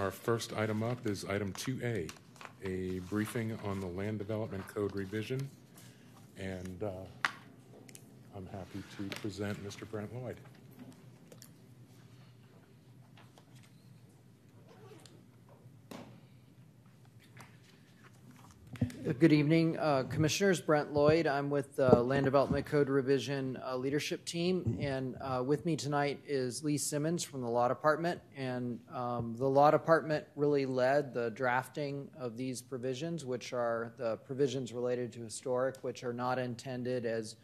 Our first item up is item 2A, a briefing on the Land Development Code revision. And I'm happy to present Mr. Brent Lloyd. Good evening, Commissioners. Brent Lloyd. I'm with the Land Development Code Revision leadership team, and with me tonight is Lee Simmons from the Law Department. And the Law Department really led the drafting of these provisions, which are the provisions related to historic, which are not intended as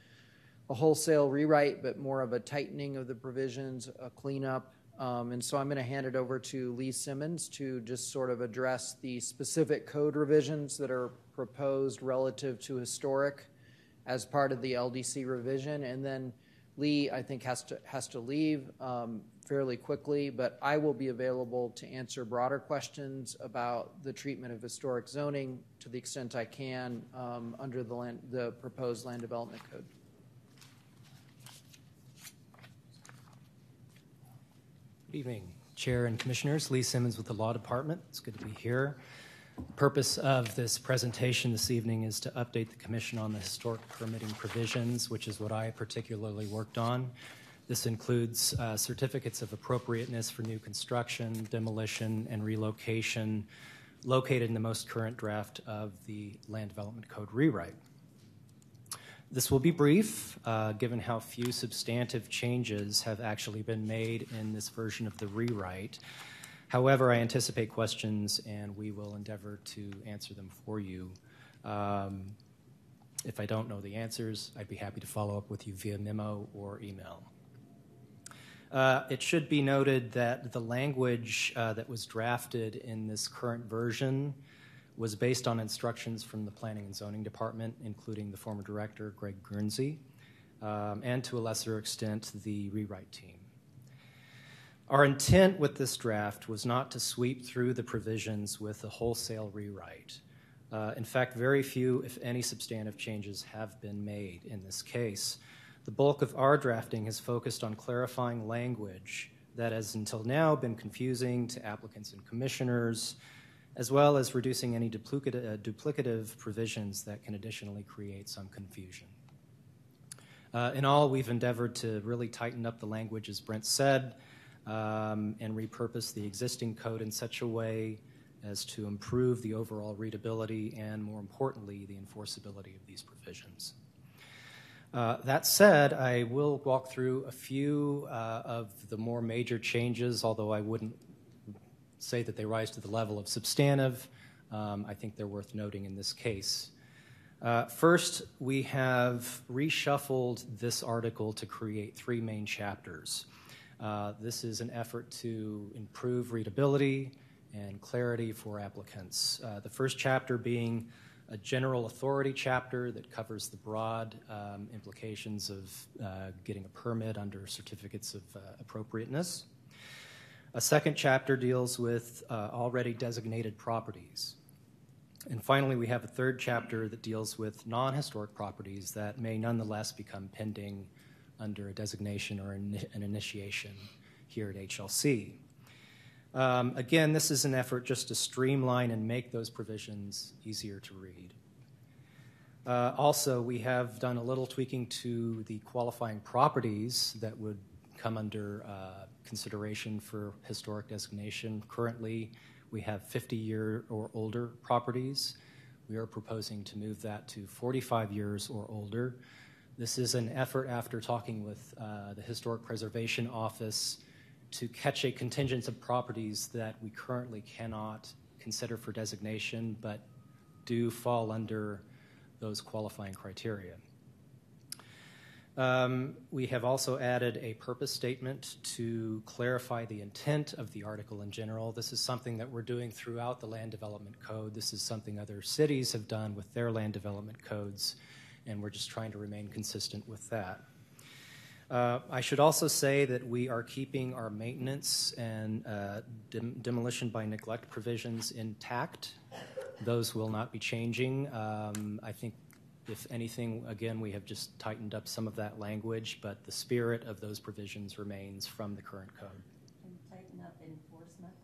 a wholesale rewrite, but more of a tightening of the provisions, a cleanup. And so I'm going to hand it over to Lee Simmons to just sort of address the specific code revisions that are proposed relative to historic as part of the LDC revision. And then Lee, I think, has to leave fairly quickly, but I will be available to answer broader questions about the treatment of historic zoning to the extent I can under the proposed Land Development Code. Good evening, Chair and Commissioners. Lee Simmons with the Law Department. It's good to be here. The purpose of this presentation this evening is to update the Commission on the historic permitting provisions, which is what I particularly worked on. This includes certificates of appropriateness for new construction, demolition, and relocation located in the most current draft of the Land Development Code rewrite. This will be brief, given how few substantive changes have actually been made in this version of the rewrite. However, I anticipate questions, and we will endeavor to answer them for you. If I don't know the answers, I'd be happy to follow up with you via memo or email. It should be noted that the language that was drafted in this current version was based on instructions from the Planning and Zoning Department, including the former director, Greg Guernsey, and to a lesser extent, the rewrite team. Our intent with this draft was not to sweep through the provisions with a wholesale rewrite. In fact, very few, if any, substantive changes have been made in this case. The bulk of our drafting has focused on clarifying language that has until now been confusing to applicants and commissioners, as well as reducing any duplicative provisions that can additionally create some confusion. In all, we've endeavored to really tighten up the language, as Brent said, and repurpose the existing code in such a way as to improve the overall readability and, more importantly, the enforceability of these provisions. That said, I will walk through a few of the more major changes, although I wouldn't say that they rise to the level of substantive. I think they're worth noting in this case. First, we have reshuffled this article to create three main chapters. This is an effort to improve readability and clarity for applicants. The first chapter being a general authority chapter that covers the broad implications of getting a permit under certificates of appropriateness. A second chapter deals with already designated properties. And finally, we have a third chapter that deals with non-historic properties that may nonetheless become pending under a designation or an initiation here at HLC. Again, this is an effort just to streamline and make those provisions easier to read. Also, we have done a little tweaking to the qualifying properties that would come under consideration for historic designation. Currently, we have 50-year or older properties. We are proposing to move that to 45 years or older. This is an effort after talking with the Historic Preservation Office to catch a contingent of properties that we currently cannot consider for designation, but do fall under those qualifying criteria. We have also added a purpose statement to clarify the intent of the article in general. This is something that we're doing throughout the Land Development Code. This is something other cities have done with their land development codes, and we're just trying to remain consistent with that. I should also say that we are keeping our maintenance and demolition by neglect provisions intact. Those will not be changing. I think, if anything, again, we have just tightened up some of that language, but the spirit of those provisions remains from the current code. And tighten up enforcement?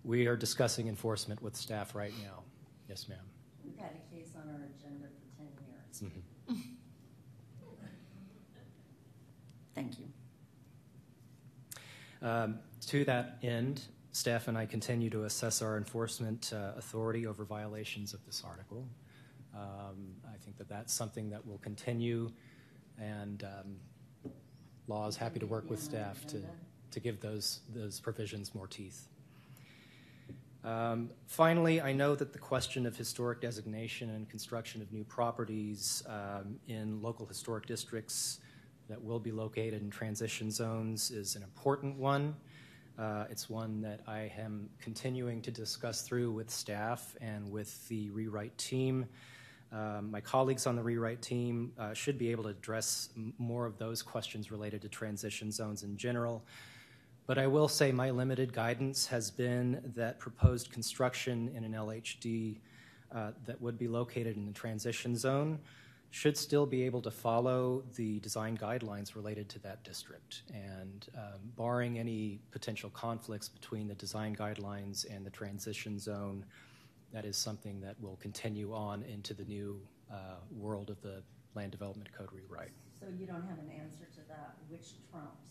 We are discussing enforcement with staff right now. Yes, ma'am. We've had a case on our agenda for 10 years. Mm-hmm. Thank you. To that end, staff and I continue to assess our enforcement authority over violations of this article. I think that that's something that will continue, and law is happy to work with staff to give those provisions more teeth. Finally, I know that the question of historic designation and construction of new properties in local historic districts that will be located in transition zones is an important one. It's one that I am continuing to discuss through with staff and with the rewrite team. My colleagues on the rewrite team should be able to address more of those questions related to transition zones in general. But I will say my limited guidance has been that proposed construction in an LHD that would be located in the transition zone should still be able to follow the design guidelines related to that district. And barring any potential conflicts between the design guidelines and the transition zone, that is something that will continue on into the new world of the Land Development Code rewrite. So you don't have an answer to that? Which trumps,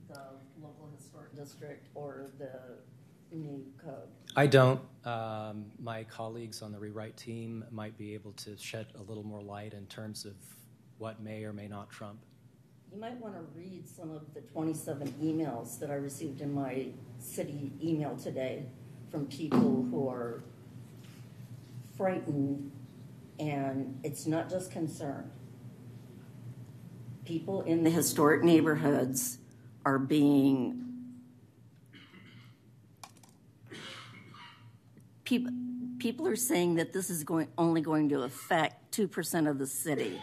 the local historic district or the new code? I don't. My colleagues on the rewrite team might be able to shed a little more light in terms of what may or may not trump. You might want to read some of the 27 emails that I received in my city email today from people who are frightened, and it's not just concern. People in the historic neighborhoods are being people are saying that this is only going to affect 2% of the city,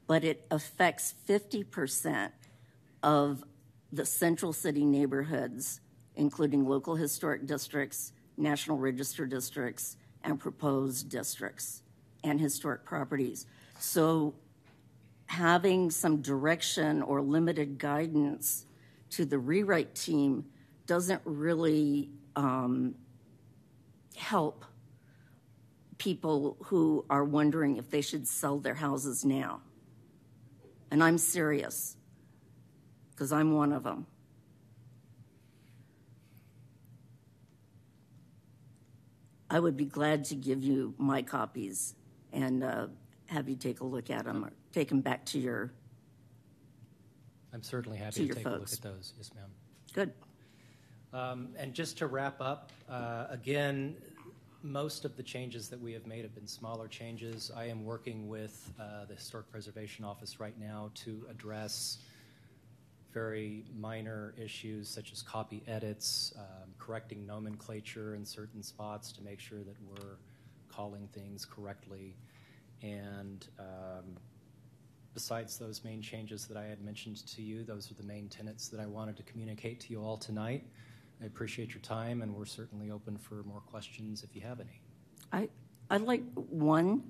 but it affects 50% of the central city neighborhoods, including local historic districts, National Register districts, and proposed districts and historic properties. So having some direction or limited guidance to the rewrite team doesn't really help people who are wondering if they should sell their houses now. And I'm serious, because I'm one of them. I would be glad to give you my copies and have you take a look at them or take them back to your I'm certainly happy to take folks. A look at those. Yes, ma'am. Good. And just to wrap up, again, most of the changes that we have made have been smaller changes. I am working with the Historic Preservation Office right now to address very minor issues such as copy edits, correcting nomenclature in certain spots to make sure that we're calling things correctly. And besides those main changes that I had mentioned to you, those are the main tenets that I wanted to communicate to you all tonight. I appreciate your time, and we're certainly open for more questions if you have any. I'd like one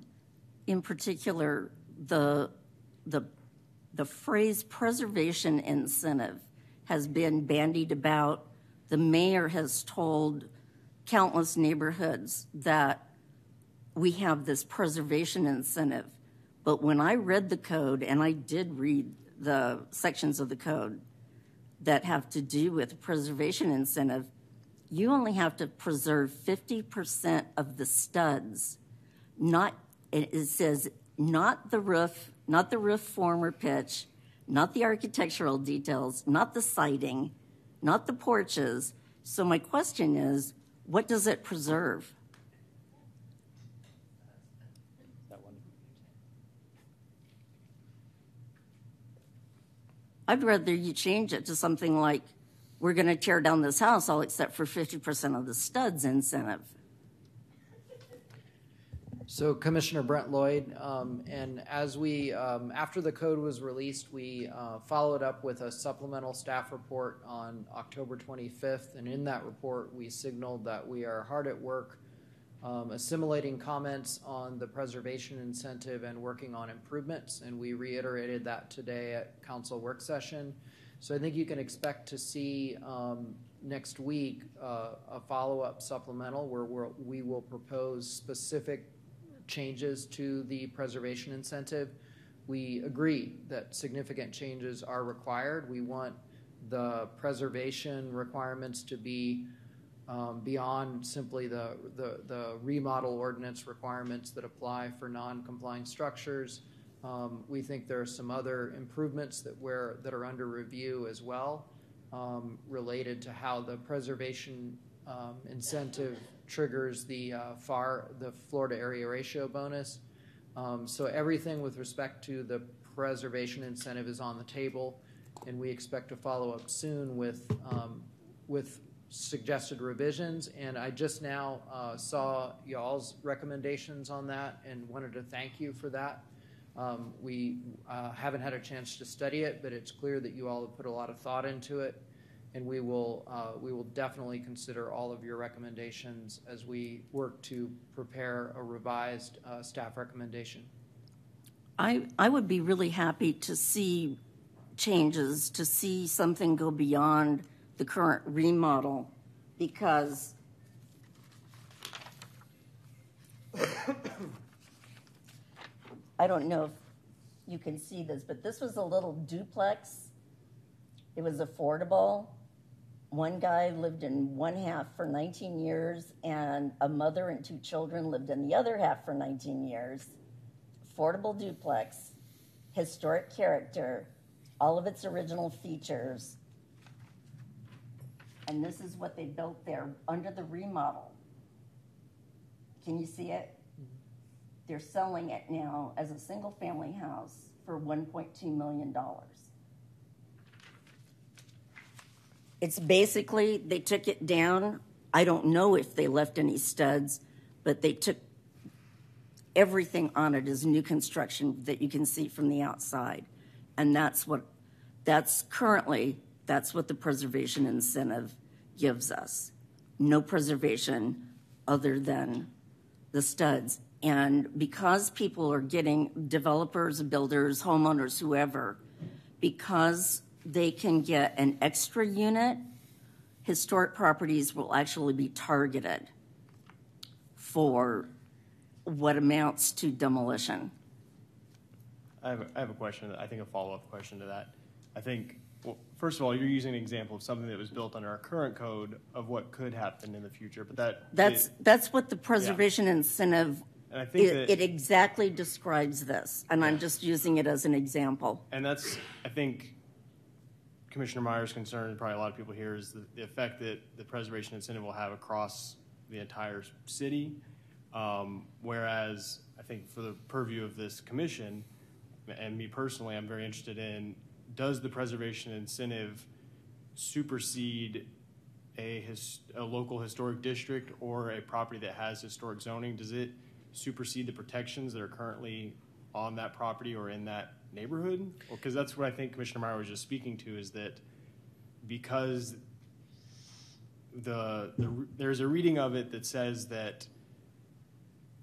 in particular, the phrase preservation incentive has been bandied about. The mayor has told countless neighborhoods that we have this preservation incentive. But when I read the code, and I did read the sections of the code that have to do with preservation incentive, you only have to preserve 50% of the studs. It says not the roof form or pitch, not the architectural details, not the siding, not the porches. So my question is, what does it preserve? I'd rather you change it to something like, we're going to tear down this house all except for 50% of the studs incentive. So Commissioner Brent Lloyd, and as we, after the code was released, we followed up with a supplemental staff report on October 25th, and in that report we signaled that we are hard at work assimilating comments on the preservation incentive and working on improvements, and we reiterated that today at council work session. So I think you can expect to see next week a follow-up supplemental where we will propose specific changes to the preservation incentive. We agree that significant changes are required. We want the preservation requirements to be beyond simply the remodel ordinance requirements that apply for non-complying structures. We think there are some other improvements that are under review as well, related to how the preservation incentive triggers the Florida area ratio bonus. So everything with respect to the preservation incentive is on the table, and we expect to follow up soon with suggested revisions. And I just now saw y'all's recommendations on that and wanted to thank you for that. We haven't had a chance to study it, but it's clear that you all have put a lot of thought into it, and we will definitely consider all of your recommendations as we work to prepare a revised staff recommendation. I would be really happy to see changes, to see something go beyond the current remodel, because I don't know if you can see this, but this was a little duplex. It was affordable. One guy lived in one half for 19 years, and a mother and 2 children lived in the other half for 19 years. Affordable duplex, historic character, all of its original features. And this is what they built there under the remodel. Can you see it? They're selling it now as a single-family house for $1.2 million. It's basically, they took it down. I don't know if they left any studs, but they took everything on it as new construction that you can see from the outside. And that's what the preservation incentive gives us. No preservation other than the studs. And because people are getting, developers, builders, homeowners, whoever, because they can get an extra unit, historic properties will actually be targeted for what amounts to demolition. I have a question, I think a follow-up question to that. I think, well, first of all, you're using an example of something that was built under our current code of what could happen in the future, but that's what the preservation incentive, and I think it exactly describes this, and I'm just using it as an example. And that's, I think, Commissioner Meyer's concern, and probably a lot of people here, is the effect that the preservation incentive will have across the entire city. Whereas I think for the purview of this commission, and me personally, I'm very interested in, does the preservation incentive supersede a local historic district or a property that has historic zoning? Does it supersede the protections that are currently on that property or in that neighborhood? Because that's what I think Commissioner Meyer was just speaking to, is that because there's a reading of it that says that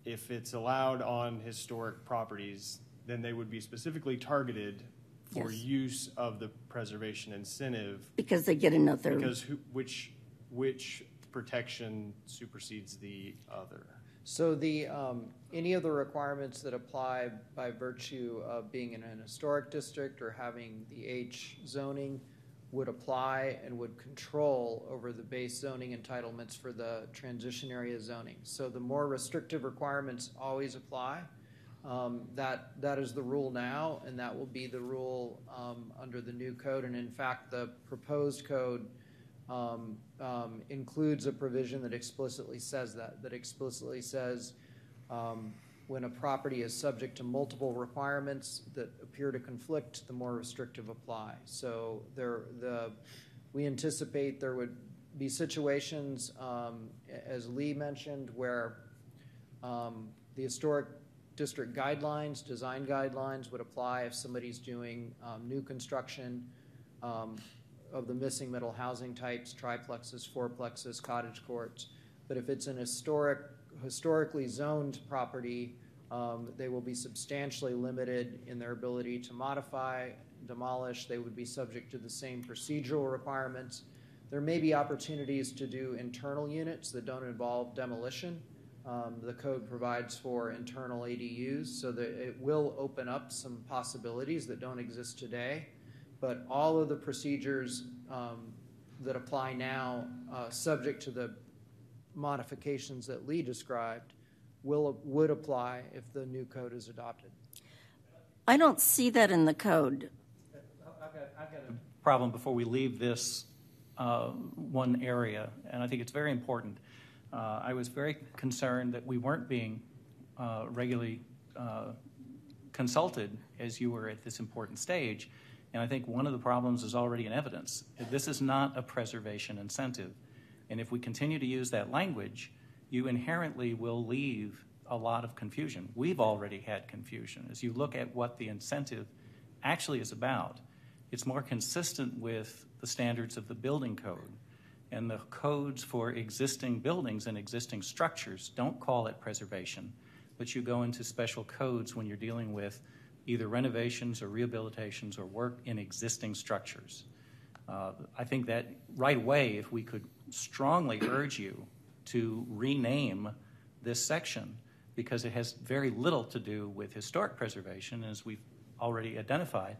if it's allowed on historic properties, then they would be specifically targeted for use of the preservation incentive. Because they get another. Because which protection supersedes the other? So the any of the requirements that apply by virtue of being in an historic district or having the H zoning would apply and would control over the base zoning entitlements for the transition area zoning. So the more restrictive requirements always apply. That is the rule now, and that will be the rule under the new code. And in fact, the proposed code includes a provision that explicitly says that explicitly says when a property is subject to multiple requirements that appear to conflict, the more restrictive apply. So we anticipate there would be situations, as Lee mentioned, where the historic district guidelines, design guidelines would apply if somebody's doing new construction of the missing middle housing types, triplexes, fourplexes, cottage courts. But if it's an historically zoned property, they will be substantially limited in their ability to modify, demolish. They would be subject to the same procedural requirements There may be opportunities to do internal units that don't involve demolition. The code provides for internal ADUs, so that it will open up some possibilities that don't exist today. But all of the procedures that apply now, subject to the modifications that Lee described, would apply if the new code is adopted. I don't see that in the code. I've got a problem before we leave this one area, and I think it's very important. I was very concerned that we weren't being regularly consulted as you were at this important stage, and I think one of the problems is already in evidence. This is not a preservation incentive, and if we continue to use that language, you inherently will leave a lot of confusion. We've already had confusion. As you look at what the incentive actually is about, it's more consistent with the standards of the building code. And the codes for existing buildings and existing structures don't call it preservation, but you go into special codes when you're dealing with either renovations or rehabilitations or work in existing structures. I think that right away, if we could strongly urge you to rename this section, because it has very little to do with historic preservation, as we've already identified,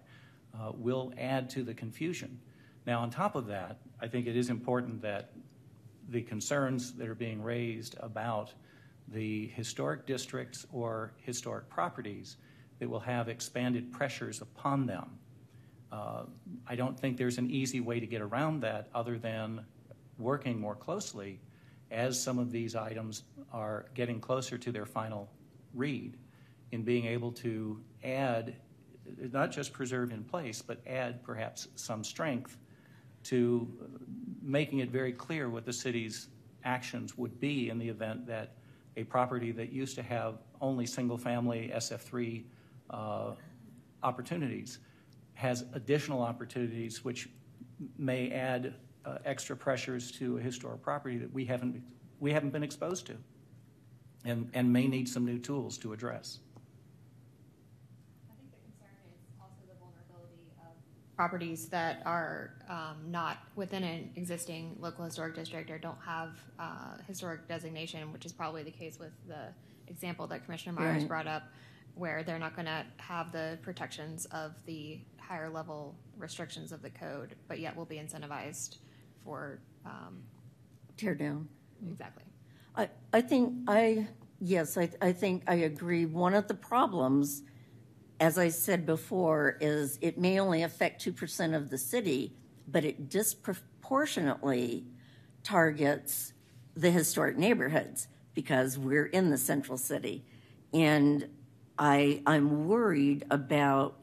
will add to the confusion. Now, on top of that, I think it is important that the concerns that are being raised about the historic districts or historic properties that will have expanded pressures upon them. I don't think there's an easy way to get around that other than working more closely as some of these items are getting closer to their final read in being able to add, not just preserve in place, but add perhaps some strength to making it very clear what the city's actions would be in the event that a property that used to have only single-family SF3 opportunities has additional opportunities which may add extra pressures to a historic property that we haven't been exposed to and may need some new tools to address. I think the concern is also the vulnerability of properties that are not within an existing local historic district or don't have historic designation, which is probably the case with the example that Commissioner Myers brought up, where they're not going to have the protections of the higher level restrictions of the code, but yet will be incentivized for Tear down. exactly. I think I agree. One of the problems, as I said before, is it may only affect 2% of the city, but it disproportionately targets the historic neighborhoods because we're in the central city. And I'm worried about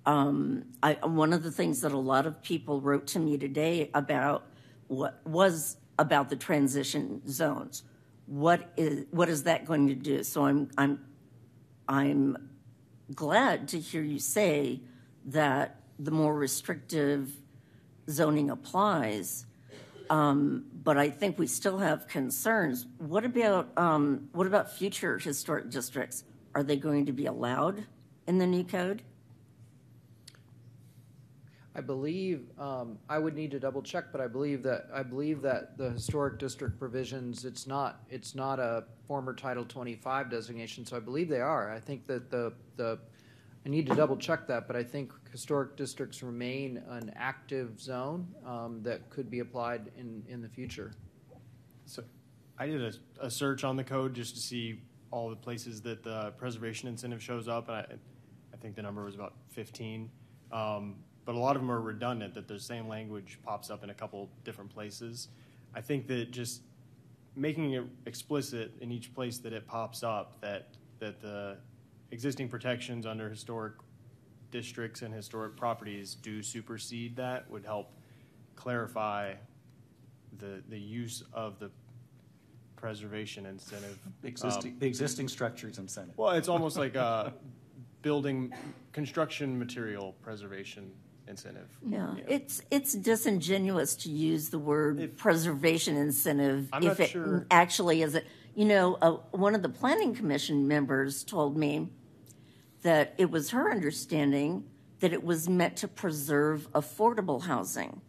one of the things that a lot of people wrote to me today about was about the transition zones. What is that going to do? So I'm glad to hear you say that the more restrictive zoning applies, but I think we still have concerns. What about future historic districts? Are they going to be allowed in the new code? I believe I would need to double check, but I believe that the historic district provisions, it's not a former Title 25 designation, so I believe they are. I think that I need to double check that, but I think historic districts remain an active zone that could be applied in the future. So I did a search on the code just to see all the places that the preservation incentive shows up, and I think the number was about 15. But a lot of them are redundant, that the same language pops up in a couple different places. I think that just making it explicit in each place that it pops up that the existing protections under historic districts and historic properties do supersede that would help clarify the use of the preservation incentive. The existing structures incentive. Well, it's almost like a building construction material preservation incentive. Yeah. It's disingenuous to use the word preservation incentive if it actually is one of the planning commission members told me that it was her understanding that it was meant to preserve affordable housing.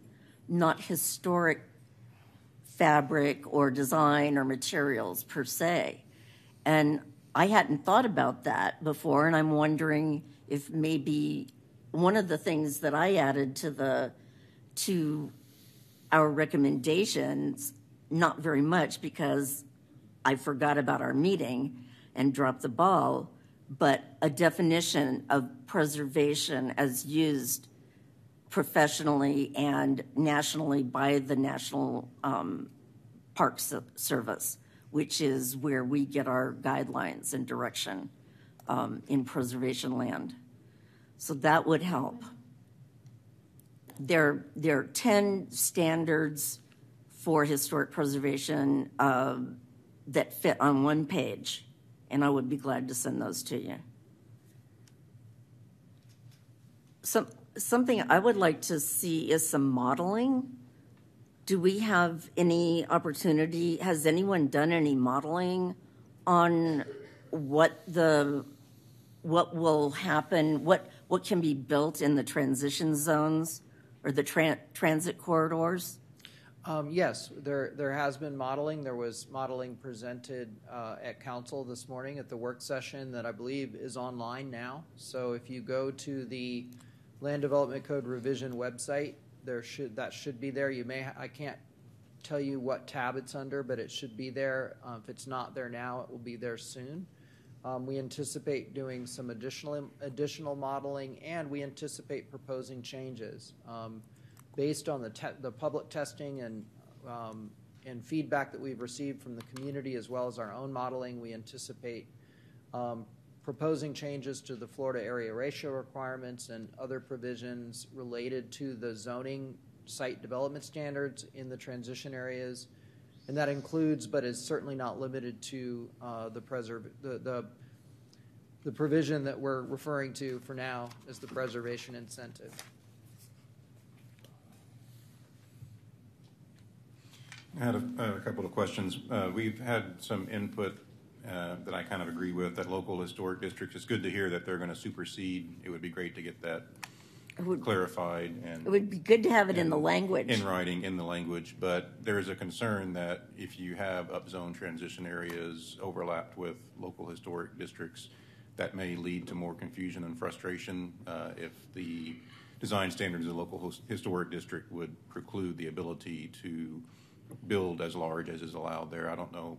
not historic fabric or design or materials per se. And I hadn't thought about that before, and I'm wondering if maybe one of the things that I added to our recommendations, not very much because I forgot about our meeting and dropped the ball, but a definition of preservation as used professionally and nationally by the National Park Service, which is where we get our guidelines and direction in preservation land. So that would help. There are 10 standards for historic preservation that fit on one page, and I would be glad to send those to you. Something I would like to see is some modeling. Do we have any opportunity? Has anyone done any modeling on what will happen, what can be built in the transition zones or the transit corridors? Yes, there has been modeling. There was modeling presented at council this morning at the work session that I believe is online now. So if you go to the Land Development Code Revision website, that should be there. I can't tell you what tab it's under, but it should be there. If it's not there now, it will be there soon. We anticipate doing some additional modeling, and we anticipate proposing changes. Based on the public testing and feedback that we've received from the community as well as our own modeling, we anticipate proposing changes to the Florida area ratio requirements and other provisions related to the zoning site development standards in the transition areas. And that includes, but is certainly not limited to, the provision that we're referring to for now as the preservation incentive. I had a couple of questions. We've had some input that I kind of agree with, that local historic districts, it's good to hear that they're going to supersede. It would be great to get that clarified. And it would be good to have it in the language. In writing, in the language. But there is a concern that if you have upzone transition areas overlapped with local historic districts, that may lead to more confusion and frustration if the design standards of the local historic district would preclude the ability to build as large as is allowed there. I don't know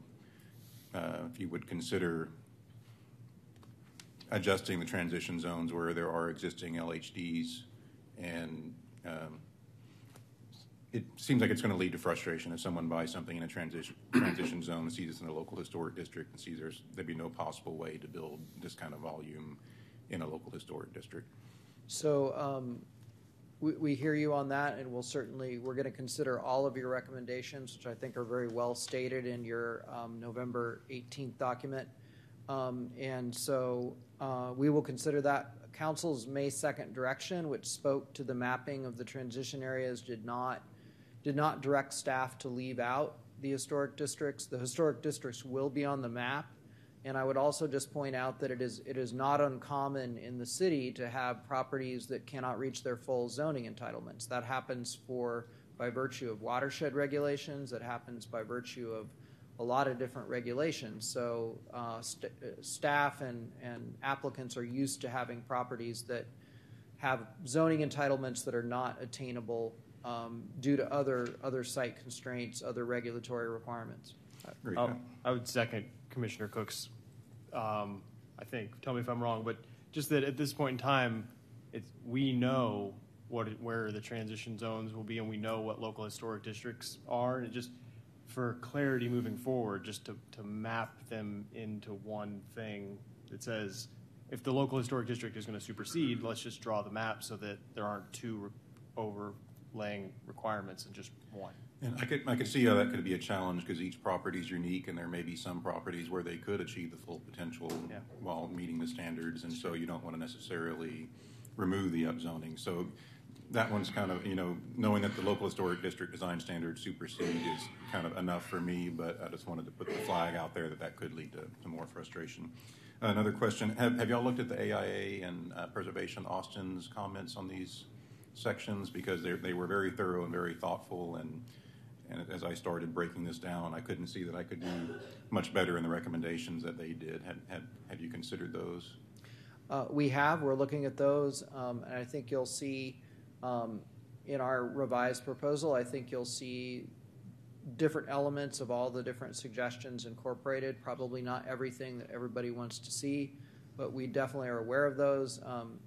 if you would consider adjusting the transition zones where there are existing LHDs, and it seems like it's going to lead to frustration if someone buys something in a transition zone and sees it's in a local historic district and sees there'd be no possible way to build this kind of volume in a local historic district. So we hear you on that, and we're going to consider all of your recommendations, which I think are very well stated in your November 18th document. And so we will consider that. Council's May 2nd direction, which spoke to the mapping of the transition areas, did not direct staff to leave out the historic districts. The historic districts will be on the map. And I would also just point out that it is not uncommon in the city to have properties that cannot reach their full zoning entitlements. That happens by virtue of watershed regulations. It happens by virtue of a lot of different regulations. So staff and applicants are used to having properties that have zoning entitlements that are not attainable due to other site constraints, other regulatory requirements. I would second Commissioner Cook's, I think, tell me if I'm wrong, but just that at this point in time, we know where the transition zones will be, and we know what local historic districts are, and just for clarity moving forward, just to map them into one thing that says, if the local historic district is going to supersede, let's just draw the map so that there aren't two overlaying requirements and just one. And I could see how that could be a challenge because each property is unique, and there may be some properties where they could achieve the full potential while meeting the standards, and so you don't want to necessarily remove the upzoning. So that one's kind of, knowing that the local historic district design standards supersede is kind of enough for me, but I just wanted to put the flag out there that could lead to more frustration. Another question, have y'all looked at the AIA and Preservation Austin's comments on these sections because they were very thorough and very thoughtful. And as I started breaking this down, I couldn't see that I could do much better in the recommendations that they did. Have you considered those? We're looking at those, and I think you'll see in our revised proposal, I think you'll see different elements of all the different suggestions incorporated. Probably not everything that everybody wants to see, but we definitely are aware of those.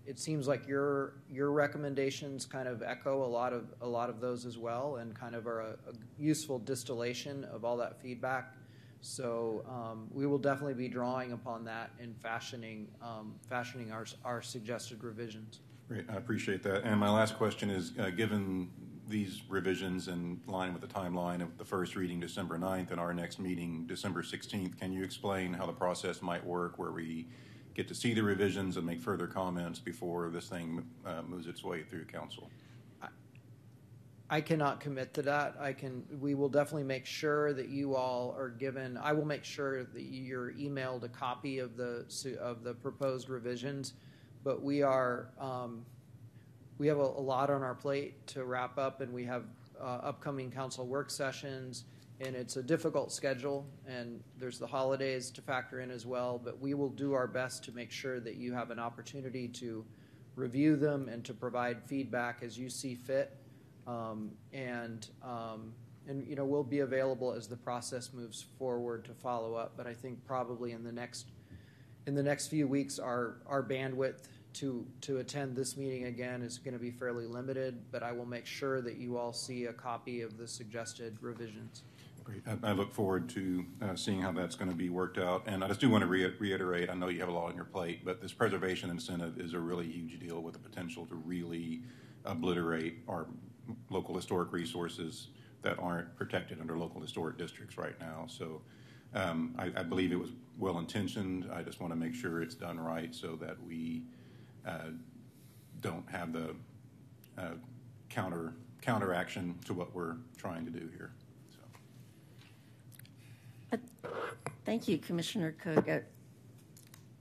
It seems like your recommendations kind of echo a lot of those as well, and kind of are a useful distillation of all that feedback. So we will definitely be drawing upon that in fashioning our suggested revisions. Great, I appreciate that. And my last question is, given these revisions in line with the timeline of the first reading December 9th and our next meeting December 16th, can you explain how the process might work where we get to see the revisions and make further comments before this thing moves its way through council? I cannot commit to that. We will definitely make sure that you all are given. I will make sure that you're emailed a copy of the proposed revisions. But we have a lot on our plate to wrap up, and we have upcoming council work sessions, and it's a difficult schedule, and there's the holidays to factor in as well. But we will do our best to make sure that you have an opportunity to review them and to provide feedback as you see fit. And we'll be available as the process moves forward to follow up. But I think probably in the next few weeks, our bandwidth to attend this meeting again is going to be fairly limited. But I will make sure that you all see a copy of the suggested revisions. Great. I look forward to seeing how that's going to be worked out. And I just do want to reiterate, I know you have a lot on your plate, but this preservation incentive is a really huge deal with the potential to really obliterate our local historic resources that aren't protected under local historic districts right now. So I believe it was well-intentioned. I just want to make sure it's done right so that we don't have the counteraction to what we're trying to do here. So. Thank you, Commissioner Cook.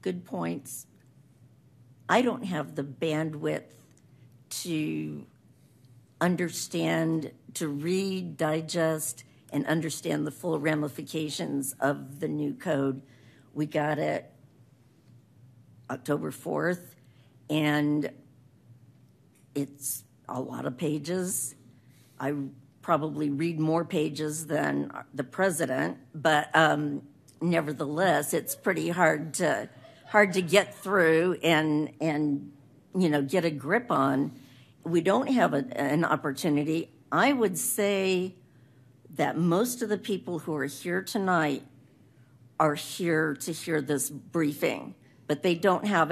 Good points. I don't have the bandwidth to understand, to read, digest, and understand the full ramifications of the new code. We got it October 4th, and it's a lot of pages. I probably read more pages than the president, but nevertheless, it's pretty hard to get through and get a grip on. We don't have an opportunity. I would say that most of the people who are here tonight are here to hear this briefing, but they don't have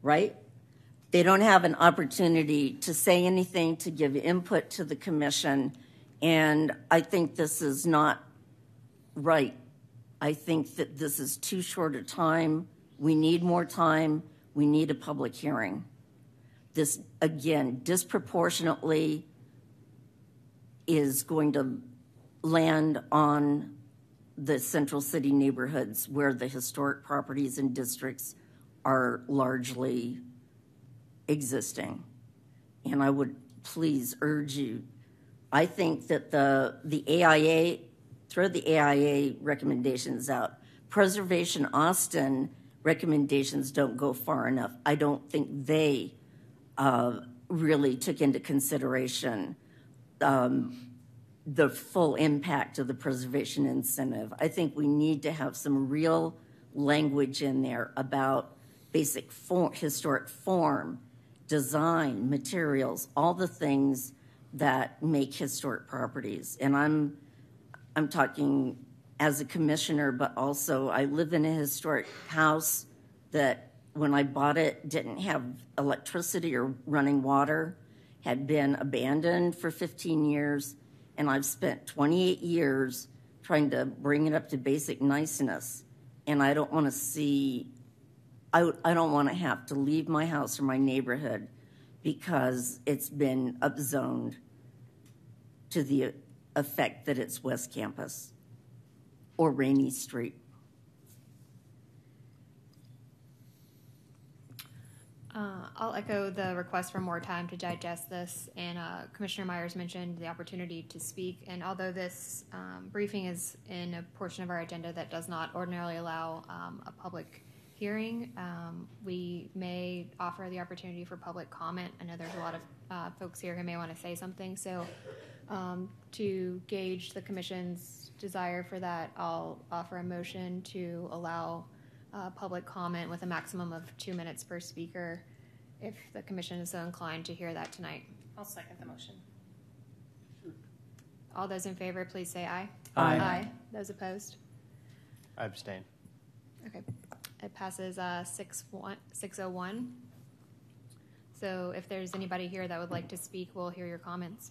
They don't have an opportunity to say anything, to give input to the commission, and I think this is not right. I think that this is too short a time. We need more time. We need a public hearing. This, again, disproportionately is going to land on the central city neighborhoods where the historic properties and districts are largely existing. And I would please urge you, I think that the AIA, throw the AIA recommendations out. Preservation Austin recommendations don't go far enough. I don't think they really took into consideration the full impact of the preservation incentive. I think we need to have some real language in there about basic historic form, design, materials, all the things that make historic properties. And I'm talking as a commissioner, but also I live in a historic house that when I bought it didn't have electricity or running water, had been abandoned for 15 years, and I've spent 28 years trying to bring it up to basic niceness. And I don't want to see, I don't want to have to leave my house or my neighborhood because it's been upzoned to the effect that it's West Campus or Rainey Street. I'll echo the request for more time to digest this. And Commissioner Myers mentioned the opportunity to speak. And although this briefing is in a portion of our agenda that does not ordinarily allow a public hearing, we may offer the opportunity for public comment. I know there's a lot of folks here who may want to say something. So to gauge the Commission's desire for that, I'll offer a motion to allow public comment with a maximum of 2 minutes per speaker if the Commission is so inclined to hear that tonight. I'll second the motion. All those in favor, please say aye. Aye. Those opposed? I abstain. Okay. It passes 601. So if there's anybody here that would like to speak, we'll hear your comments.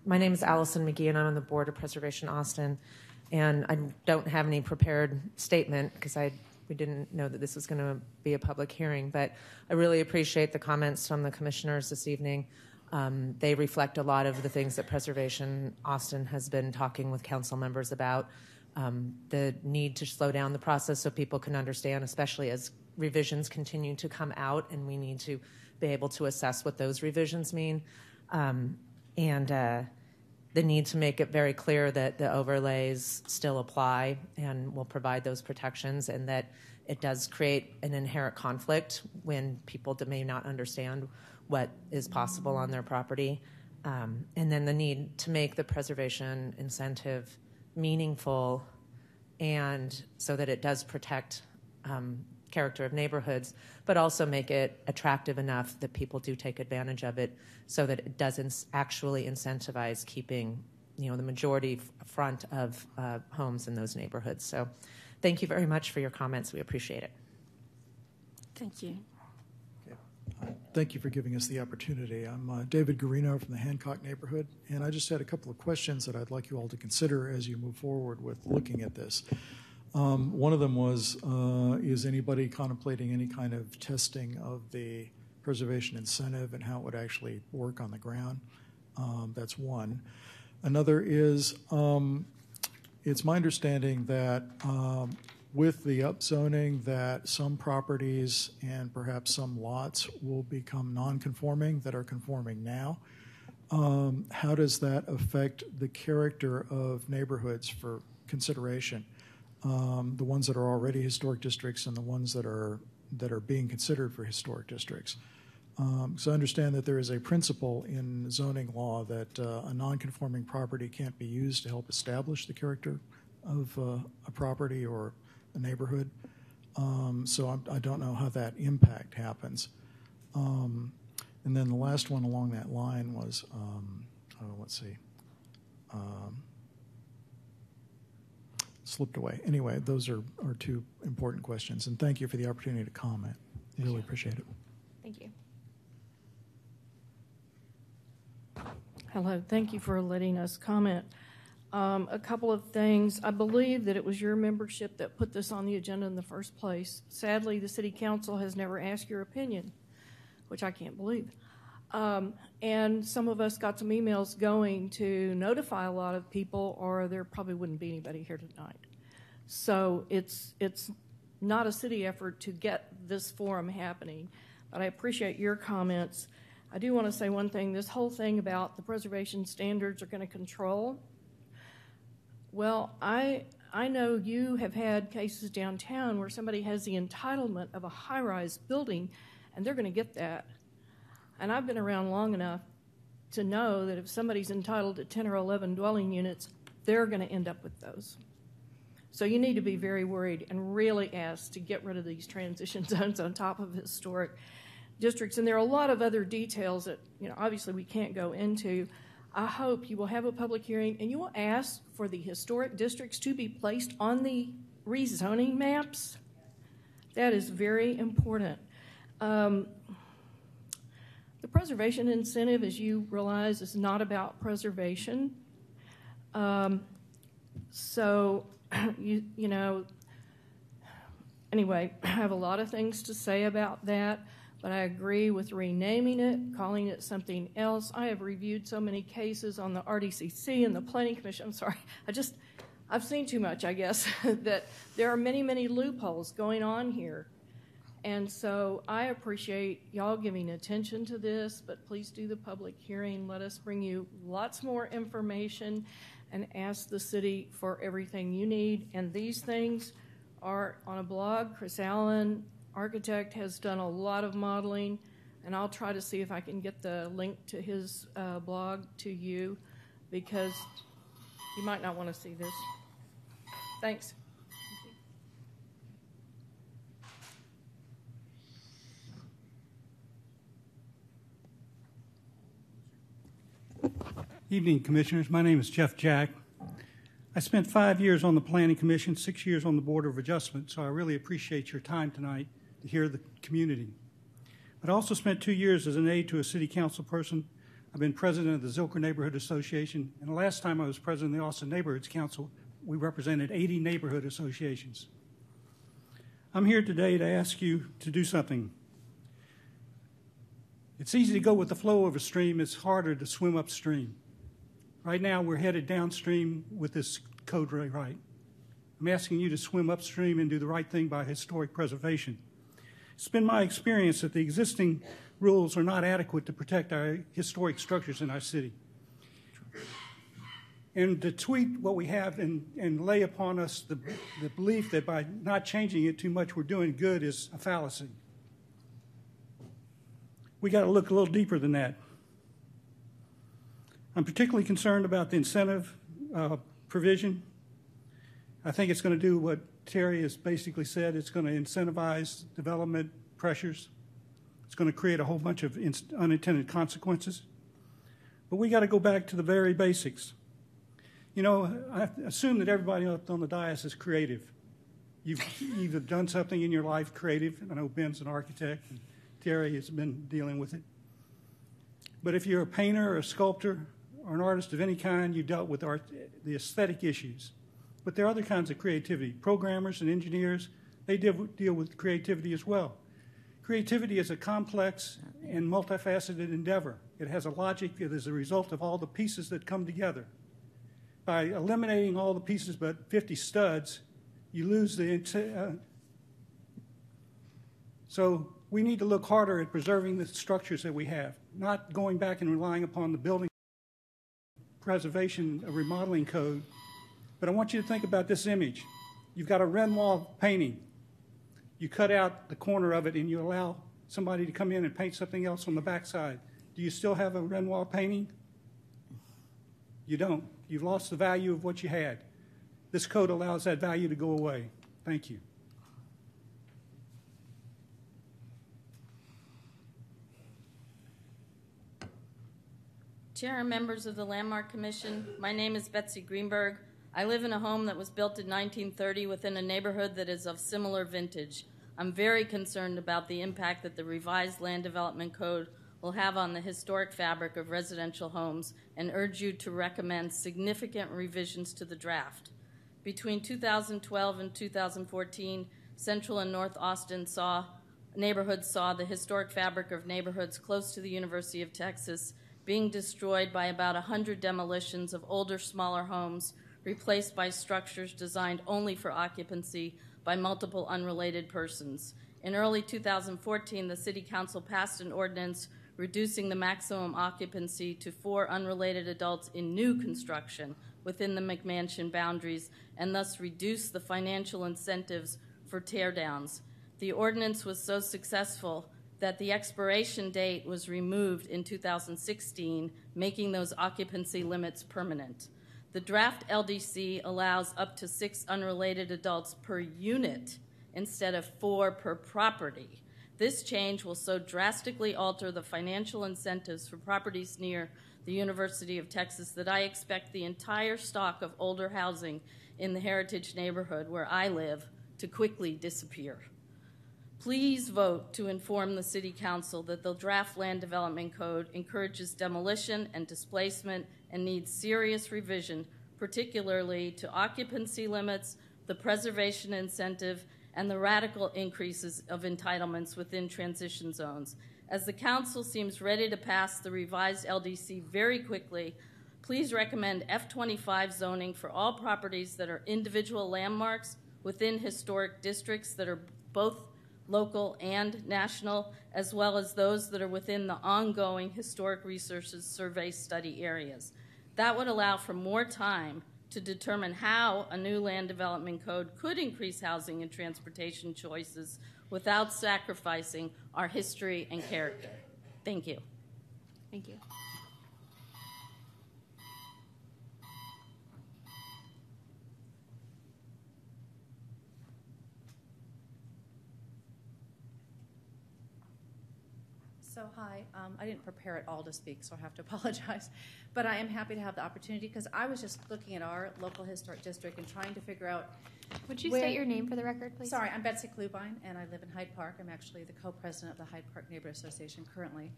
My name is Allison McGee, and I'm on the Board of Preservation Austin. And I don't have any prepared statement because we didn't know that this was going to be a public hearing. But I really appreciate the comments from the commissioners this evening. They reflect a lot of the things that Preservation Austin has been talking with council members about. The need to slow down the process so people can understand, especially as revisions continue to come out, and we need to be able to assess what those revisions mean. And the need to make it very clear that the overlays still apply and will provide those protections, and that it does create an inherent conflict when people may not understand what is possible on their property. And then the need to make the preservation incentive meaningful, and so that it does protect character of neighborhoods, but also make it attractive enough that people do take advantage of it, so that it doesn't actually incentivize keeping, the majority front of homes in those neighborhoods. So thank you very much for your comments. We appreciate it. Thank you. Thank you for giving us the opportunity. I'm David Garino from the Hancock neighborhood, and I just had a couple of questions that I'd like you all to consider as you move forward with looking at this. One of them was, is anybody contemplating any kind of testing of the preservation incentive and how it would actually work on the ground? That's one. Another is, it's my understanding that with the upzoning that some properties and perhaps some lots will become non-conforming that are conforming now. How does that affect the character of neighborhoods for consideration? The ones that are already historic districts and the ones that are being considered for historic districts. So I understand that there is a principle in zoning law that a non-conforming property can't be used to help establish the character of a property or a neighborhood. So I don't know how that impact happens. And then the last one along that line was, let's see. Slipped away. Anyway, those are two important questions, and thank you for the opportunity to comment. Really appreciate it. Thank you. Hello, thank you for letting us comment. A couple of things. I believe that it was your membership that put this on the agenda in the first place. Sadly, the City Council has never asked your opinion, which I can't believe. And some of us got some emails going to notify a lot of people, or there probably wouldn't be anybody here tonight. So it's not a city effort to get this forum happening, but I appreciate your comments. I do want to say one thing. This whole thing about the preservation standards are going to control. Well, I know you have had cases downtown where somebody has the entitlement of a high-rise building, and they're going to get that. And I've been around long enough to know that if somebody's entitled to 10 or 11 dwelling units, they're going to end up with those. So you need to be very worried and really ask to get rid of these transition zones on top of historic districts. And there are a lot of other details that, obviously we can't go into. I hope you will have a public hearing and you will ask for the historic districts to be placed on the rezoning maps. That is very important. The preservation incentive, as you realize, is not about preservation. So, Anyway, I have a lot of things to say about that, but I agree with renaming it, calling it something else. I have reviewed so many cases on the RDCC and the Planning Commission. I'm sorry, I've seen too much, I guess, that there are many, many loopholes going on here. And so I appreciate y'all giving attention to this, but please do the public hearing. Let us bring you lots more information and ask the city for everything you need. And these things are on a blog. Chris Allen, architect, has done a lot of modeling, and I'll try to see if I can get the link to his blog to you, because you might not want to see this. Thanks. Evening, Commissioners. My name is Jeff Jack. I spent 5 years on the Planning Commission, 6 years on the Board of Adjustment, so I really appreciate your time tonight to hear the community. But I also spent 2 years as an aide to a city council person. I've been president of the Zilker Neighborhood Association, and the last time I was president of the Austin Neighborhoods Council, we represented 80 neighborhood associations. I'm here today to ask you to do something. It's easy to go with the flow of a stream. It's harder to swim upstream. Right now, we're headed downstream with this code rewrite. I'm asking you to swim upstream and do the right thing by historic preservation. It's been my experience that the existing rules are not adequate to protect our historic structures in our city. And to tweak what we have and lay upon us the belief that by not changing it too much we're doing good is a fallacy. We got to look a little deeper than that. I'm particularly concerned about the incentive provision. I think it's going to do what Terry has basically said. It's going to incentivize development pressures. It's going to create a whole bunch of unintended consequences. But we got to go back to the very basics. You know, I assume that everybody up on the dais is creative. You've either done something in your life creative. I know Ben's an architect, and Terry has been dealing with it. But if you're a painter or a sculptor or an artist of any kind, you dealt with the aesthetic issues. But there are other kinds of creativity. Programmers and engineers, they deal with creativity as well. Creativity is a complex and multifaceted endeavor. It has a logic that is a result of all the pieces that come together. By eliminating all the pieces but 50 studs, you lose the... So we need to look harder at preserving the structures that we have, not going back and relying upon the building preservation remodeling code. But I want you to think about this image. You've got a Renoir painting. You cut out the corner of it and you allow somebody to come in and paint something else on the backside. Do you still have a Renoir painting? You don't. You've lost the value of what you had. This code allows that value to go away. Thank you. Chair and members of the Landmark Commission, my name is Betsy Greenberg. I live in a home that was built in 1930 within a neighborhood that is of similar vintage. I'm very concerned about the impact that the revised land development code will have on the historic fabric of residential homes and urge you to recommend significant revisions to the draft. Between 2012 and 2014, Central and North Austin neighborhoods saw the historic fabric of neighborhoods close to the University of Texas being destroyed by about 100 demolitions of older, smaller homes replaced by structures designed only for occupancy by multiple unrelated persons. In early 2014, the City Council passed an ordinance reducing the maximum occupancy to 4 unrelated adults in new construction within the McMansion boundaries and thus reduce the financial incentives for teardowns. The ordinance was so successful that the expiration date was removed in 2016, making those occupancy limits permanent. The draft LDC allows up to 6 unrelated adults per unit instead of 4 per property. This change will so drastically alter the financial incentives for properties near the University of Texas that I expect the entire stock of older housing in the Heritage neighborhood where I live to quickly disappear. Please vote to inform the City Council that the draft land development code encourages demolition and displacement and needs serious revision, particularly to occupancy limits, the preservation incentive, and the radical increases of entitlements within transition zones. As the Council seems ready to pass the revised LDC very quickly, please recommend F25 zoning for all properties that are individual landmarks within historic districts that are both local and national, as well as those that are within the ongoing Historic Resources Survey study areas. That would allow for more time to determine how a new land development code could increase housing and transportation choices without sacrificing our history and character. Thank you. Thank you. So hi, I didn't prepare at all to speak, so I have to apologize. But I am happy to have the opportunity because I was just looking at our local historic district and trying to figure out. Would you state your name for the record, please? Sorry, I'm Betsy Klubine, and I live in Hyde Park. I'm actually the co-president of the Hyde Park Neighborhood Association currently.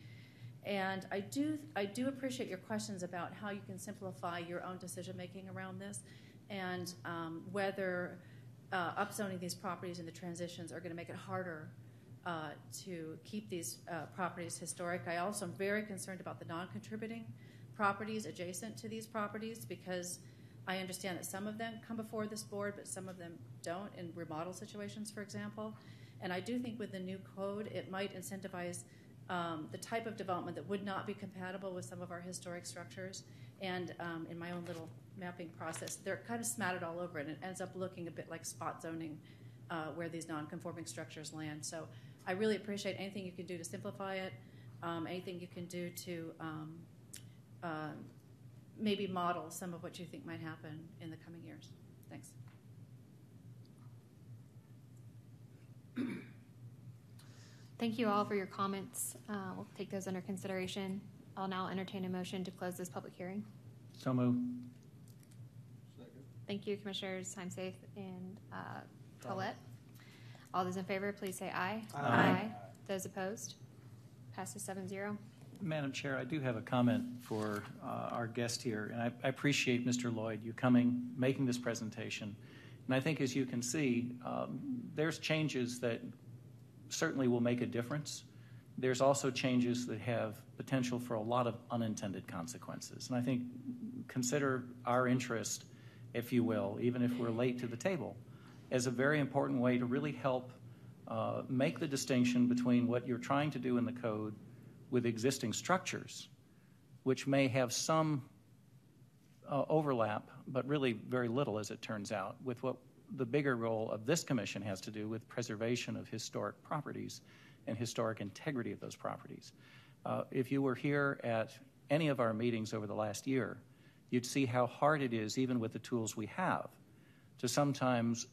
And I do appreciate your questions about how you can simplify your own decision-making around this and whether upzoning these properties in the transitions are going to make it harder to keep these properties historic. I also am very concerned about the non-contributing properties adjacent to these properties because I understand that some of them come before this board, but some of them don't in remodel situations, for example. And I do think with the new code, it might incentivize the type of development that would not be compatible with some of our historic structures. And in my own little mapping process, they're kind of smattered all over it, and it ends up looking a bit like spot zoning where these non-conforming structures land. So I really appreciate anything you can do to simplify it, anything you can do to maybe model some of what you think might happen in the coming years. Thanks. Thank you all for your comments. We'll take those under consideration. I'll now entertain a motion to close this public hearing. So moved. Second. Thank you, Commissioners Timesafe and Tollett. All those in favor, please say aye. Aye. Those opposed? Passes 7-0. Madam Chair, I do have a comment for our guest here, and I appreciate, Mr. Lloyd, you coming, making this presentation. And I think, as you can see, there's changes that certainly will make a difference. There's also changes that have potential for a lot of unintended consequences. And I think consider our interest, if you will, even if we're late to the table, as a very important way to really help make the distinction between what you're trying to do in the code with existing structures, which may have some overlap, but really very little, as it turns out, with what the bigger role of this commission has to do with preservation of historic properties and historic integrity of those properties. If you were here at any of our meetings over the last year, you'd see how hard it is, even with the tools we have, to sometimes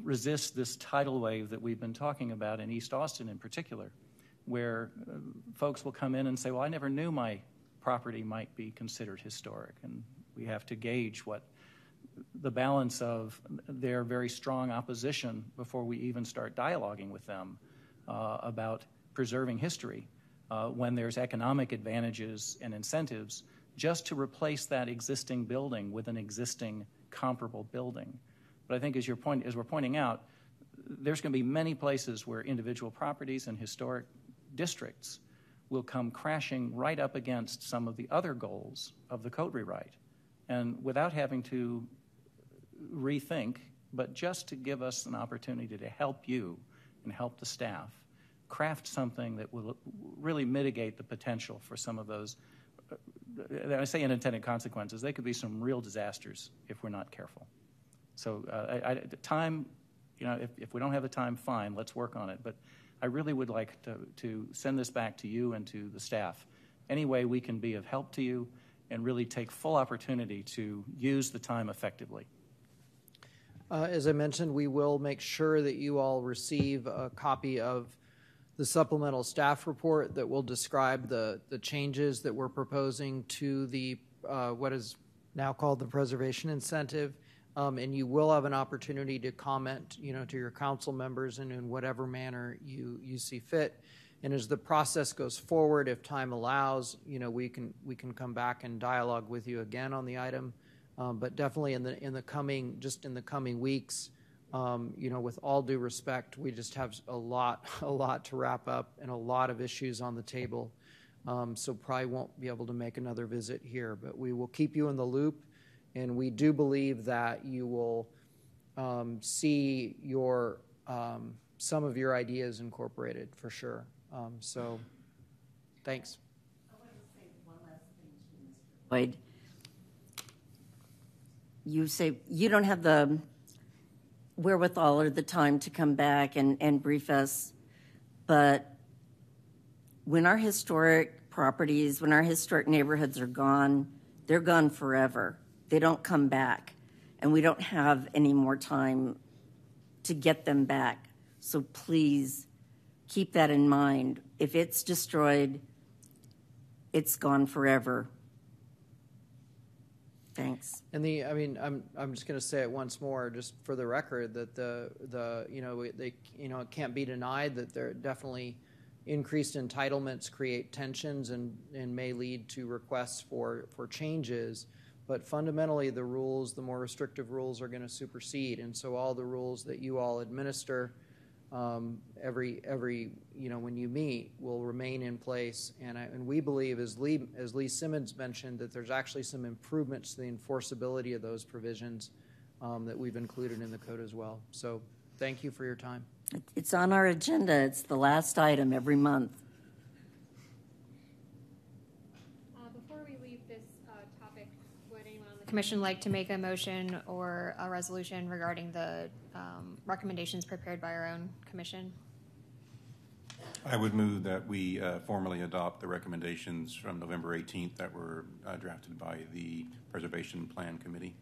resist this tidal wave that we've been talking about in East Austin in particular, where folks will come in and say, well, I never knew my property might be considered historic. And we have to gauge what the balance of their very strong opposition before we even start dialoguing with them about preserving history when there's economic advantages and incentives just to replace that existing building with an existing comparable building. But I think as we're pointing out, there's going to be many places where individual properties and historic districts will come crashing right up against some of the other goals of the code rewrite. And without having to rethink, but just to give us an opportunity to help you and help the staff craft something that will really mitigate the potential for some of those, I say unintended consequences, they could be some real disasters if we're not careful. So time, if we don't have the time, fine, let's work on it. But I really would like to send this back to you and to the staff. Any way we can be of help to you and really take full opportunity to use the time effectively. As I mentioned, we will make sure that you all receive a copy of the supplemental staff report that will describe the changes that we're proposing to the what is now called the preservation incentive. And you will have an opportunity to comment, to your council members and in whatever manner you see fit. And as the process goes forward, if time allows, we can come back and dialogue with you again on the item. But definitely in the coming weeks, with all due respect, we just have a lot to wrap up and a lot of issues on the table. So probably won't be able to make another visit here, but we will keep you in the loop, and we do believe that you will see your some of your ideas incorporated for sure. So thanks. I want to say one last thing to Mr. Lloyd. You say you don't have the wherewithal or the time to come back and brief us, but when our historic properties, when our historic neighborhoods are gone, they're gone forever. They don't come back, and we don't have any more time to get them back. So please keep that in mind. If it's destroyed, it's gone forever. Thanks. And I'm just going to say it once more, just for the record, that it can't be denied that there definitely increased entitlements create tensions and may lead to requests for changes. But fundamentally, the more restrictive rules are going to supersede, and so all the rules that you all administer every when you meet will remain in place. And we believe, as Lee Simmons mentioned, that there's actually some improvements to the enforceability of those provisions that we've included in the code as well. So thank you for your time. It's on our agenda. It's the last item every month. Before we leave this topic, would anyone on the commission like to make a motion or a resolution regarding the recommendations prepared by our own commission? I would move that we formally adopt the recommendations from November 18th that were drafted by the Preservation Plan Committee.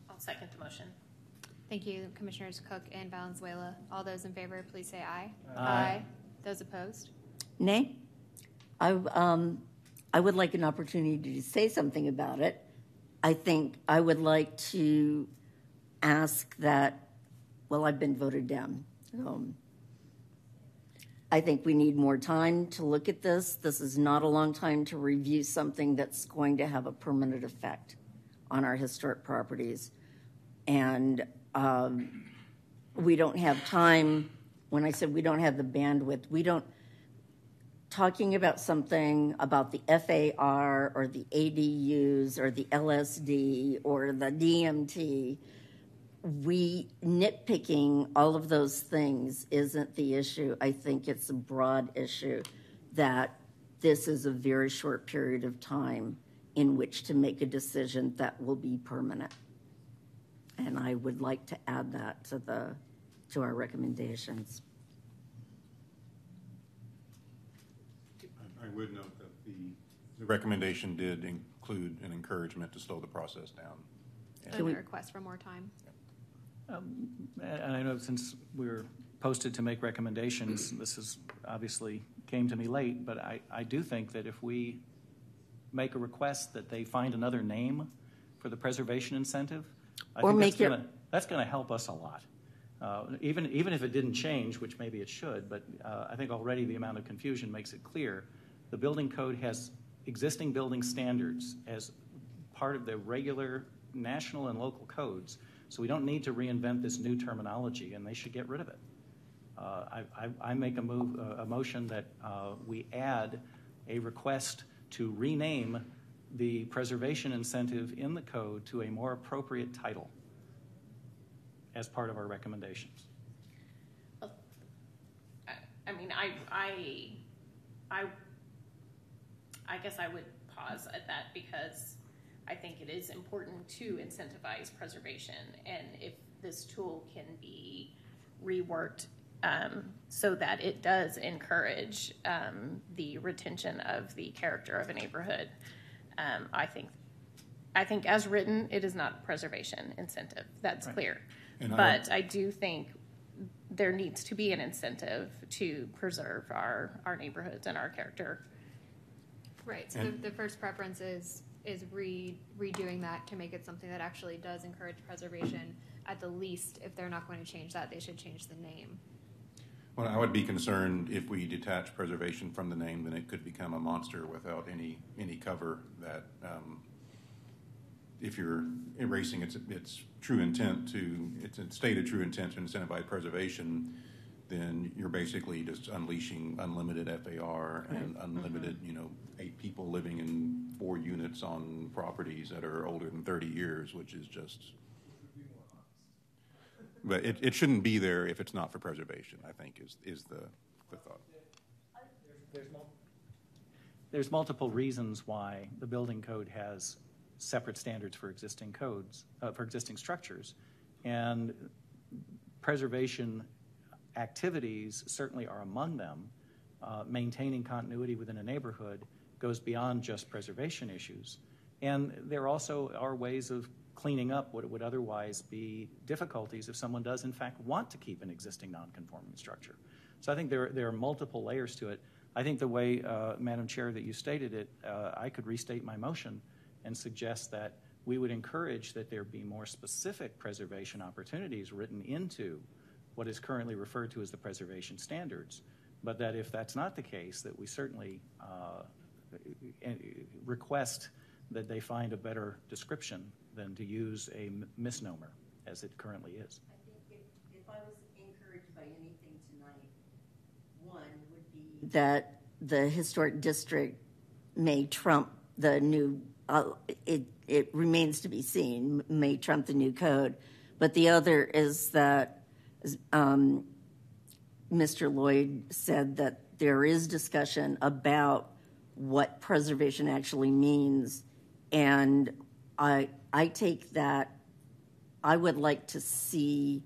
I'll second the motion. Thank you, Commissioners Cook and Valenzuela. All those in favor, please say aye. Aye. Those opposed? Nay. I would like an opportunity to say something about it. I think I would like to ask that, well, I've been voted down. I think we need more time to look at this. This is not a long time to review something that's going to have a permanent effect on our historic properties. And we don't have time. When I said we don't have the bandwidth, talking about something about the FAR or the ADUs or the LSD or the DMT, nitpicking all of those things isn't the issue. I think it's a broad issue that this is a very short period of time in which to make a decision that will be permanent. And I would like to add that to our recommendations. I would note that the recommendation did include an encouragement to slow the process down. And a request for more time. And I know since we were posted to make recommendations, this is obviously came to me late, but I do think that if we make a request that they find another name for the preservation incentive, that's going to help us a lot. Even if it didn't change, which maybe it should, but I think already the amount of confusion makes it clear. The building code has existing building standards as part of the regular national and local codes, so we don't need to reinvent this new terminology, and they should get rid of it. I make a motion that we add a request to rename the preservation incentive in the code to a more appropriate title as part of our recommendations. I guess I would pause at that because I think it is important to incentivize preservation, and if this tool can be reworked so that it does encourage the retention of the character of a neighborhood, I think as written, it is not a preservation incentive. That's right. Clear. But I do think there needs to be an incentive to preserve our neighborhoods and our character. Right. So the first preference is redoing that to make it something that actually does encourage preservation. At the least, if they're not going to change that, they should change the name. Well, I would be concerned if we detach preservation from the name, then it could become a monster without any cover that if you're erasing its true intent its stated true intent to incentivize preservation, then you're basically just unleashing unlimited FAR and unlimited, 8 people living in 4 units on properties that are older than 30 years, which is just. But it shouldn't be there if it's not for preservation, I think, is the thought. There's multiple reasons why the building code has separate standards for existing codes, for existing structures. And preservation activities certainly are among them. Maintaining continuity within a neighborhood goes beyond just preservation issues. And there also are ways of cleaning up what would otherwise be difficulties if someone does, in fact, want to keep an existing nonconforming structure. So I think there are multiple layers to it. I think the way, Madam Chair, that you stated it, I could restate my motion and suggest that we would encourage that there be more specific preservation opportunities written into what is currently referred to as the preservation standards, but that if that's not the case, that we certainly request that they find a better description than to use a misnomer as it currently is. I think if I was encouraged by anything tonight, one would be that the historic district may trump the new, it remains to be seen, may trump the new code. But the other is that Mr. Lloyd said that there is discussion about what preservation actually means, and I take that I would like to see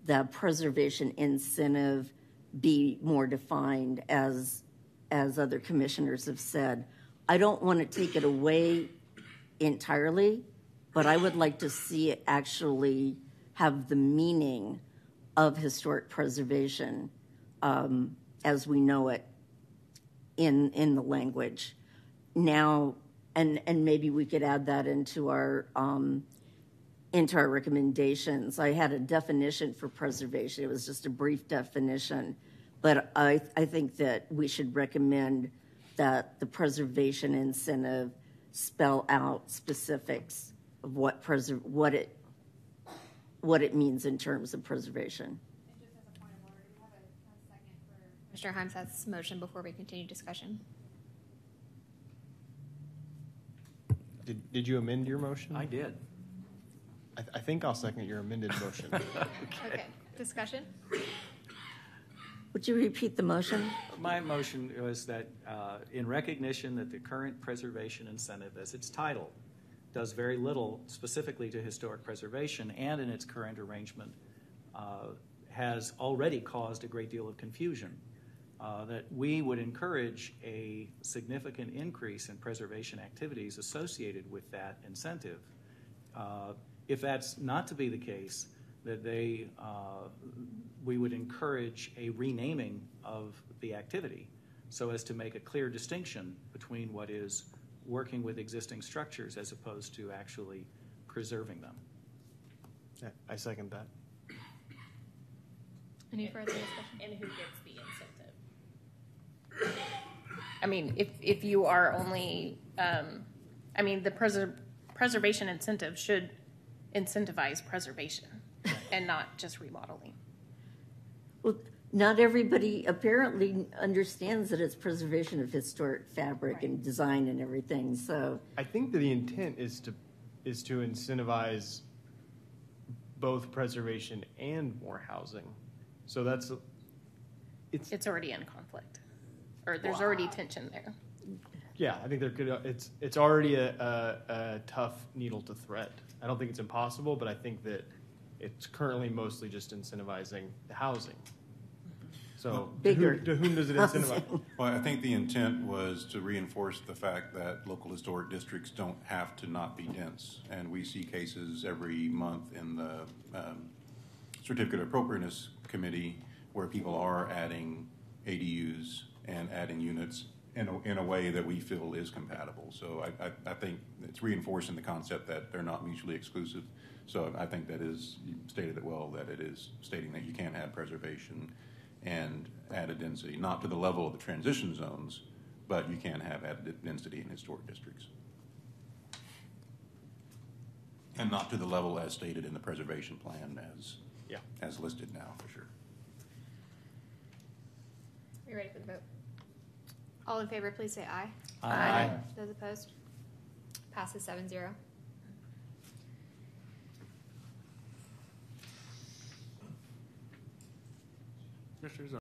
the preservation incentive be more defined, as other commissioners have said. I don't want to take it away entirely, but I would like to see it actually have the meaning of historic preservation as we know it in the language. Now, and maybe we could add that into our recommendations. I had a definition for preservation. It was just a brief definition, but I think that we should recommend that the preservation incentive spell out specifics of what it means in terms of preservation. And just as a point of order, do we have a second for Mr. Heimsath's motion before we continue discussion? Did you amend your motion? I did. I think I'll second your amended motion. Okay. Discussion? Would you repeat the motion? My motion was that in recognition that the current preservation incentive, as it's titled, does very little specifically to historic preservation, and in its current arrangement has already caused a great deal of confusion, that we would encourage a significant increase in preservation activities associated with that incentive. If that's not to be the case, that we would encourage a renaming of the activity so as to make a clear distinction between what is working with existing structures as opposed to actually preserving them. Yeah, I second that. Any further discussion? And who gets the incentive? I mean, if you are only, the preservation incentive should incentivize preservation and not just remodeling. Well, not everybody apparently understands that it's preservation of historic fabric and design and everything. So I think that the intent is to incentivize both preservation and more housing. So it's already in conflict, or there's already tension there. Yeah, I think there could. It's already a tough needle to thread. I don't think it's impossible, but I think that it's currently mostly just incentivizing the housing. So to whom does it incentivize? Well, I think the intent was to reinforce the fact that local historic districts don't have to not be dense. And we see cases every month in the Certificate of Appropriateness Committee where people are adding ADUs and adding units in a way that we feel is compatible. So I think it's reinforcing the concept that they're not mutually exclusive. So I think that is, you stated it well, that it is stating that you can have preservation and added density, not to the level of the transition zones, but you can have added density in historic districts. And not to the level as stated in the preservation plan Yeah. as listed now, for sure. Are you ready for the vote? All in favor, please say aye. Aye. Those opposed? Passes 7-0. Commissioners,